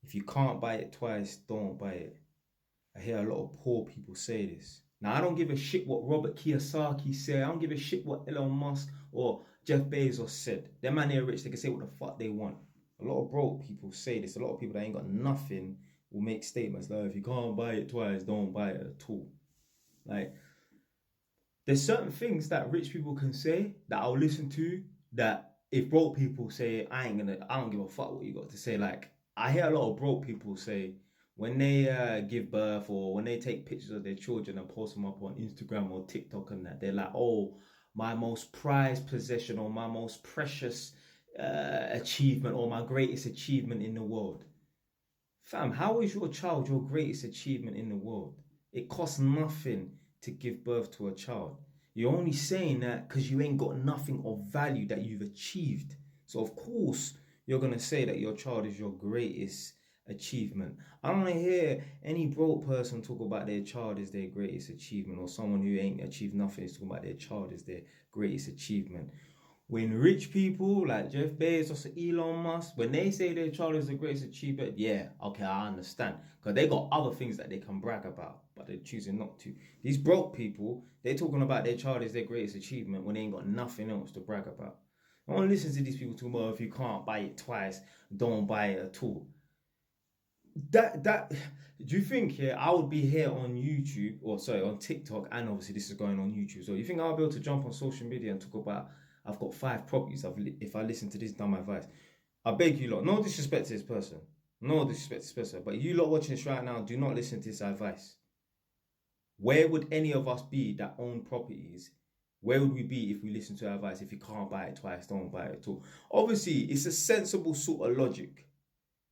if you can't buy it twice, don't buy it. I hear a lot of poor people say this. Now, I don't give a shit what Robert Kiyosaki said. I don't give a shit what Elon Musk or Jeff Bezos said. Them man, they're rich. They can say what the fuck they want. A lot of broke people say this. A lot of people that ain't got nothing will make statements like, if you can't buy it twice, don't buy it at all. Like, there's certain things that rich people can say that I'll listen to that if broke people say, I don't give a fuck what you got to say. Like, I hear a lot of broke people say when they give birth or when they take pictures of their children and post them up on Instagram or TikTok and that, they're like, oh, my most prized possession or my most precious achievement or my greatest achievement in the world. Fam, how is your child your greatest achievement in the world? It costs nothing to give birth to a child. You're only saying that because you ain't got nothing of value that you've achieved. So of course you're gonna say that your child is your greatest achievement. I don't want to hear any broke person talk about their child as their greatest achievement, or someone who ain't achieved nothing is talking about their child as their greatest achievement. When rich people like Jeff Bezos or Elon Musk, when they say their child is the greatest achievement, yeah, okay, I understand. Because they got other things that they can brag about, but they're choosing not to. These broke people, they're talking about their child as their greatest achievement when they ain't got nothing else to brag about. I don't listen to these people talk about if you can't buy it twice, don't buy it at all. Do you think I would be here on YouTube or sorry on TikTok, and obviously this is going on YouTube, so you think I'll be able to jump on social media and talk about I've got 5 properties if I listen to this dumb advice? I beg you lot, no disrespect to this person, no disrespect to this person, but you lot watching this right now, do not listen to this advice. Where would any of us be that own properties? Where would we be if we listen to advice? If you can't buy it twice, don't buy it at all. Obviously it's a sensible sort of logic.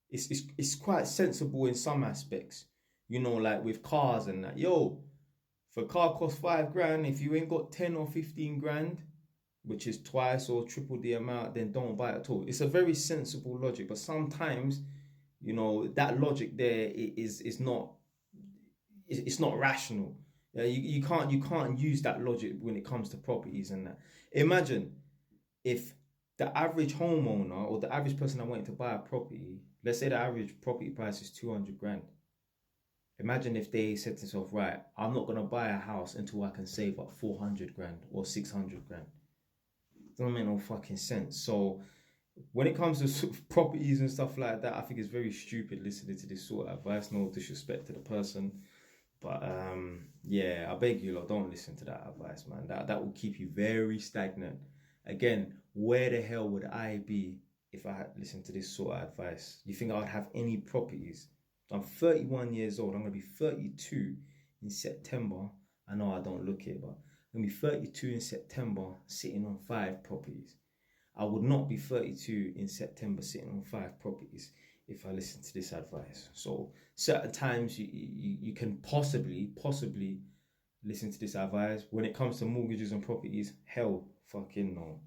It's quite sensible in some aspects, like with cars and that. Yo, if a car costs 5 grand, if you ain't got 10 or 15 grand, which is twice or triple the amount, then don't buy it at all. It's a very sensible logic, but sometimes, that logic there is not it's not rational. Yeah, you can't use that logic when it comes to properties and that. Imagine if the average homeowner or the average person that wanted to buy a property, let's say the average property price is 200 grand. Imagine if they said to themselves, right, I'm not going to buy a house until I can save up 400 grand or 600 grand. It doesn't make no fucking sense. So when it comes to sort of properties and stuff like that, I think it's very stupid listening to this sort of advice. No disrespect to the person. But yeah, I beg you lot, don't listen to that advice, man. That will keep you very stagnant. Again, where the hell would I be if I had listened to this sort of advice? You think I would have any properties? I'm 31 years old. I'm gonna be 32 in September. I know I don't look it, but I'm gonna be 32 in September, sitting on 5 properties. I would not be 32 in September sitting on 5 properties if I listen to this advice. So certain times you can possibly listen to this advice. When it comes to mortgages and properties, hell fucking no.